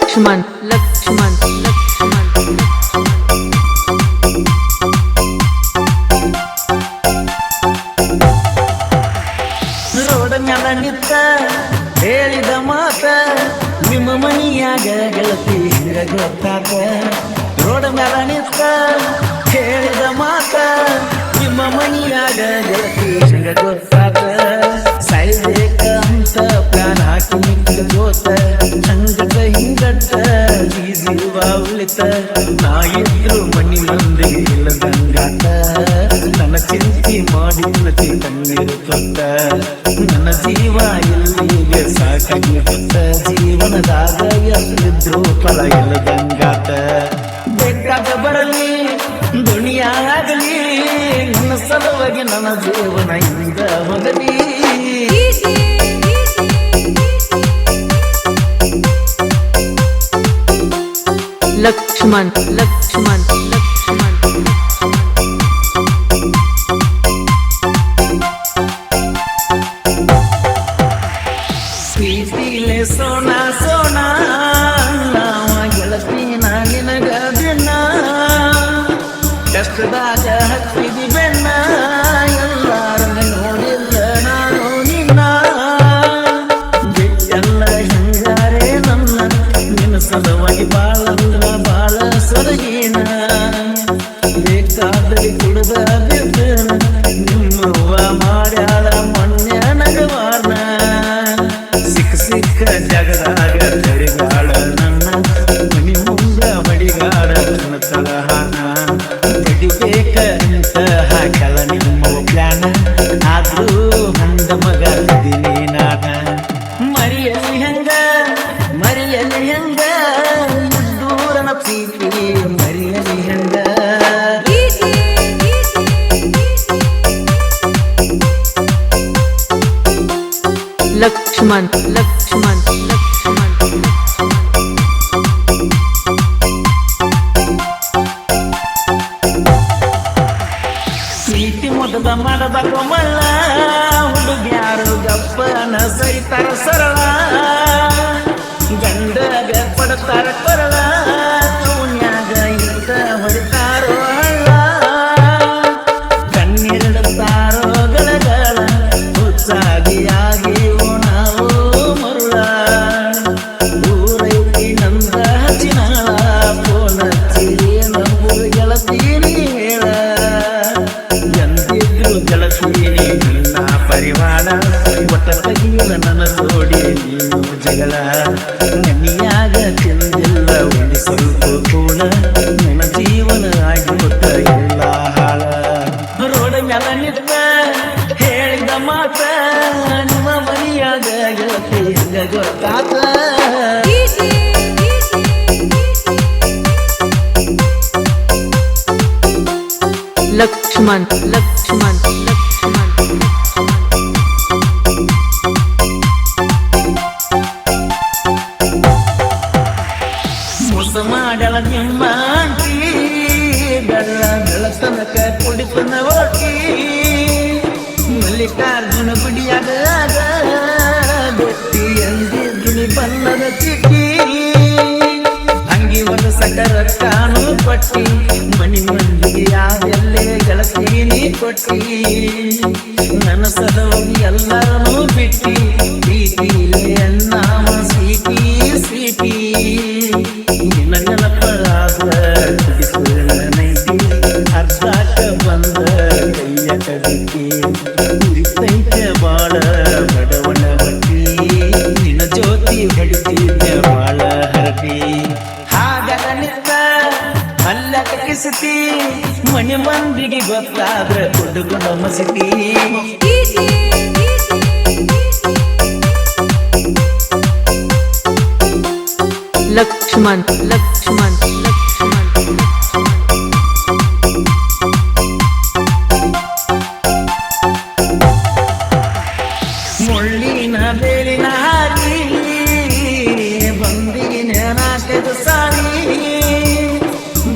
Lakshman Lakshman road ಮ್ಯಾಲ ನಿತ್ತ ಹೇಳಿದ ಮಾತ ನಿಮ್ಮ ಮನಿಯಾಗ ಗೆಳತಿ ಹಿಂಗ ಗೊತ್ತಾತ. ರೋಡ ಮ್ಯಾಲ ನಿತ್ತ ಹೇಳಿದ ಮಾತ ನಿಮ್ಮ ಮನಿಯಾಗ ಗೆಳತಿ ಹಿಂಗ ಗೊತ್ತಾತ. ಸಾಯ್ಬೇಕ ಅಂತ ಪ್ಲಾನ್ ಹಾಕಿ ನಿಂತ ಜೋತ ಸಂಗಟ ಹಿಂಗಟ್ಟ ಈ ಜೀವ ಉಳಿತ. ನಾ ಇದ್ರು ಮನಿ ಮಂದಿ ಇಲ್ಲದಂಗಾಟ. ನನ್ನ ಚಿಂತೆ ಮಾಡಿದ್ಲತಿ ಕಣ್ಣೀರು ತೊತ್ತ. ನನ್ನ ಜೀವ ಇಲ್ಲಿಗೆ ಸಾಕಾಗಿ ಹೊತ್ತ. ಜೀವನದಾಗ ಎಲ್ಲಿದ್ರು ಫಲ ಇಲ್ಲದಂಗಾಟ. ಬೇಕಾದ ಬರಲಿ ದುನಿಯಾಗಲಿ ನನ್ನ ಸಲುವಾಗಿ ನನ್ನ ಜೀವನ ಇಂದ ಹೋಗಲಿ. ಲಕ್ಷ್ಮಣ್ ಲಕ್ಷ್ಮಣ್ ಲಕ್ಷ್ಮಣ್ ಪ್ರೀತಿಲೆ ಸೋನ ಸೋನ ನಾವ ಗೆಳತಿನ ನಿನಗ ಬೆನ್ನ. ಕಷ್ಟದಾಗ ಹತ್ತಿದಿ ಬೆನ್ನ ಎಲ್ಲಾರನ್ನ ನೋಡಿಲ್ಲ ನಾನು ನಿನ್ನ. ಬಿಟ್ಟೆಲ್ಲ ಹಿಂಗಾರೆ ನನ್ನ ನಿನ್ನ ಸಲುವಾಗಿ ಬಾಳಂದ್ರ ಬಾಳ ಸೊರಗಿನ. ಬೇಕಾದರೆ ಕುಡ್ದ ಬಿದ್ದನ ನಿಮ್ಮವ್ವ ಮಾಡ್ಯಾಳ ಮೊನ್ನೆ ನಗವಾರ್ನ. ಸಿಕ್ಕ ಜಗದಾಗ ತಡಿಗಾಳ ನನ್ನ ಮನಿ ಮುಂದ ಮಡಿಗಾಡ ನನ್ನ ತಲಹಾನ. ತಡಿಬೇಕ ಅಂತ ಹಾಕಲ ನಿಮ್ಮ ಪ್ಲಾನ. ಆದ್ರೂ ಹಂದ ಮಗ ದಿನಿ ನಾನ. ಮರಿಯಲಿ ಹೆಂಗ ದೂರನ ಪ್ರೀತಿ ಮರಿಯಲಿ ಹೆಂಗ. ಲಕ್ಷ್ಮಣ್ ಲಕ್ಷ್ಮಣ್ ಲಕ್ಷ್ಮಣ್ ಪ್ರೀತಿ ಮೊದಲ ಮಾಡದ ಕೊಮಲ್ಲ. ಹುಡುಗ್ಯಾರು ಗಪ್ಪನ ಸರಿತಾರ ಸರಳ. ಗಂಡಗ ಪಡ್ತಾರ ಕೊರಳ. ಅವನ್ಯಾಗ ಇದ್ದ ಹೊಡಿತಾರೋ ಹಳ್ಳ. ಕಣ್ಣೀರಿಡುತ್ತಾರೋ ಗಳಗಳ. ಹುಚ್ಚಾಗಿಯಾಗಿ ನಾವು ಮರುಳ. ಊರೈತಿ ನಂದ ಹಚ್ಚಿನಾಳ. ಫೋನ್ ಹಚ್ಚಿರಿ ನಮ್ಮೂರು ಗೆಳತೀನಿ ಹೇಳ. ಎಂದಿದ್ರು ಗೆಳತೀನಿ ನಿನ್ನ ಪರಿವಾರ. ಒಟ್ಟ ತಗಿಯಲ ನನ್ನ ಜೋಡಿ ನೀನು ಜಗಳ. ಮನಿಯಾಗ ತಿಂದಿಲ್ಲ ಒಂದು ಸ್ವಲ್ಪ ಕೂಡ. ನನ್ನ ಜೀವನ ಆಗಿ ಗೊತ್ತ ಇಲ್ಲ ಹಾಳ. ರೋಡ ಮ್ಯಾಲ ನಿತ್ತ ಹೇಳಿದ ಮಾತ ನಿಮ್ಮ ಮನಿಯಾಗ ಗೆಳತಿ ಹಿಂಗ ಗೊತ್ತಾತ. ಲಕ್ಷ್ಮಣ್ ಲಕ್ಷ್ಮಣ್ ಲಕ್ಷ್ಮಣ್ ಮೋಸ ಮಾಡಲ ನಿಮ್ಮ ಆಂಟಿ. ಬೆಳ್ಳ ಬೆಳತನಕ ಕುಡಿತನ ಓಟಿ. ಮಲ್ಲಿಕಾರ್ಜುನ ಗುಡಿಯಾಗ ಬೆಟ್ಟಿ ಎಂದಿದ್ದುನಿ ಬಣ್ಣದ ಚಿಕ್ಕಿ. ಅಂಗಿ ಒಂದು ಸಕರ ಕಾನು ಪಟ್ಟಿ. ಮನಿ ಮಂದಿಗೆ ಯಾವೆಲ್ಲೇ ಗೆಳತೀನಿ ಕೊಟ್ಟಿ. ನನ್ನ ಸಲುವಾಗಿ ಎಲ್ಲರನ್ನೂ ಬಿಟ್ಟಿ. ಪ್ರೀತಿಲೇ ನಾಮ ಸ್ವೀಟಿ ಸ್ವೀಟಿ. ನಿನ್ನ ನೆನಪರಾದ ನೈಟಿ. ಅರ್ಧಾಕ ಬಂದ ಕೈಯ ಕಡಿಕೆ. ಉರಿತೈತೆ ಬಾಳ ಬಡವಣ ಬಟ್ಟಿ. ನಿನ್ನ ಜ್ಯೋತಿ ಹೊಡಿತಿದ್ದೆ ಬಾಳ ಹರಟಿ. ಹಾಗಲ ನಿತ್ತ ಅಲ್ಲ ಕಲಿಸ್ತಿ. ಮನೆ ಮಂದಿಗೆ ಗೊತ್ತಾದ್ರೆ ಹುಡುಗನ ಮಸಿತಿ. ಲಕ್ಷ್ಮಣ್ ಲಕ್ಷ್ಮಣ್ ಲಕ್ಷ್ಮಣ್ ಮುಳ್ಳಿನ ಬೇಲಿನ ಹಾರಿ. ಬಂದಿನ ನಾಟದ ಸಾರಿ.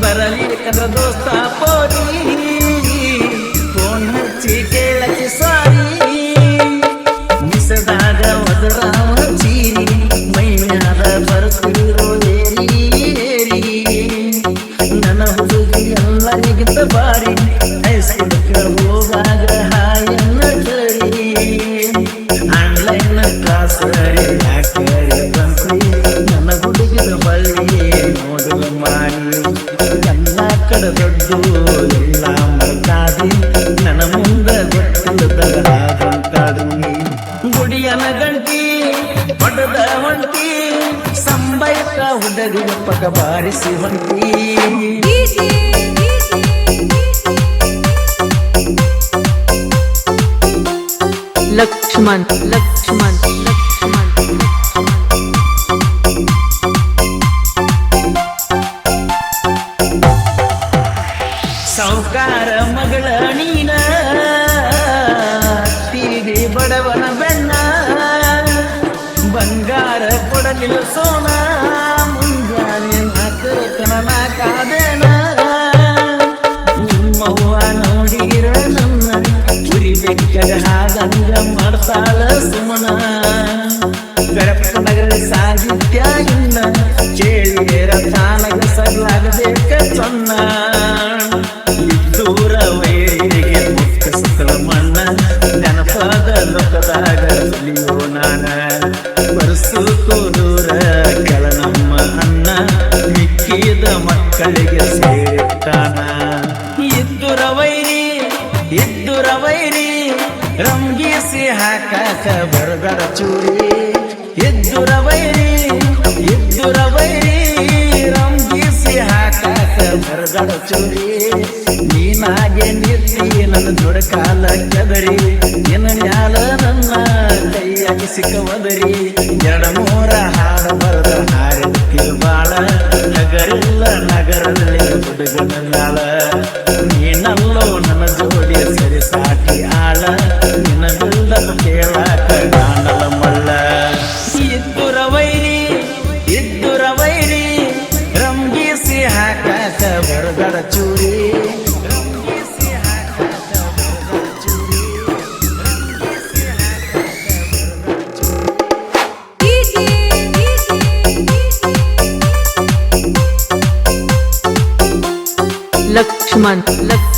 ಬರಲಿ ಕದ ದೋಸ್ತ ಪೋರಿ. ಫೋನ್ ಹಚ್ಚಿ ಕೇಳಕ್ಕೆ ಸಾರಿ. ಮಿಸದಾಗ ಒದರಾವ ಚೀರಿ. ಮೈ ಮ್ಯಾಲ ಬರ್ತಿರೋ ಕೊಟ್ಟ ಹುಡುಗಿಯ ಪಗ ಬಾರಿಸಿ ಹೊಂಟಿ ಲಕ್ಷ್ಮಣ್ ಲಕ್ಷ್ಮಣ್ ಲಕ್ಷ್ಮಣ್ ಸಾವುಕಾರ ಮಗಳ ನೀನ ತೀರಿ ಬಡವನ ಬೆಣ್ಣ ಬಂಗಾರ ಕೊಡಲಿಲ್ಲ ಸೋನ ಮುಂಜಾನೆ ನಾಲ್ಕನ ಕಾದೇನ ನಿಮ್ಮವ್ವ ನೋಡಿರ ನನ್ನ ಉರಿ ಬೆಕ್ಕದ ಹಾಗಂಗ ಮಾಡ್ತಾಳ ಸುಮನ ಗರಪನಗರ ಸಾಹಿತ್ಯ ಇಲ್ಲ ಕೇಳಿರ ತಾನಗ ಸಗ್ಲಾಗಬೇಕ ಸೊನ್ನ ಇದ್ದೂರ ವೈರಿಗೆ ಮುಕ್ಕ ಸುತ್ತಲ ಮಣ್ಣ ಜನಪದ ಲೋಕದಾಗ ಸುಲಿಯೋ ನಾನ ಬರ್ಸೂಕು ದೂರ ಕೆಳ ನಮ್ಮ ಅನ್ನ ಮಿಕ್ಕಿದ ಮಕ್ಕಳಿಗೆ ಸೇರಿರ್ತಾನ ಇದ್ದುರ ವೈರಿ ರಂಗಿಸಿ ಹಾಕಾಕ ಬರಗಡ ಚೂರಿ ಇದ್ದುರ ವೈರಿ ರಂಗಿಸಿ ಹಾಕಾಕ ಬರಗಡ ಚೂರಿ ನೀನಾಗೆ ನಿತ್ತಿ ನನ್ನ ದುಡಕಾಲ ಕೆದರಿ ನಿನ್ನ ಮ್ಯಾಲ ನನ್ನ ಕೈಯಾಗಿ ಸಿಕ್ಕವದರಿ 2-3 ಹಾಡು ಬರದ ಹಾರಿದ ಬಾಳ ನಗರಲ್ಲಿ ಹುಡುಗನ ಮ್ಯಾಲ ನೀನಲ್ಲೋ ನನ್ನ ಜೋಡಿ ಸರಿ ಸಾಟಿ ಆಳ ನಿನ್ನ ಬಿಲ್ದ ಕೇಳಾಕ ಕಾಣಲ ಮಳ್ಳ ಇದ್ದುರ ವೈರಿ ರಂಗಿಸಿ ಹಾಕಾಕ ಬರಗಡ ಚೂರಿ ಲಕ್ಷ್ಮಣ್ ಲಕ್ಷ್ಮಣ್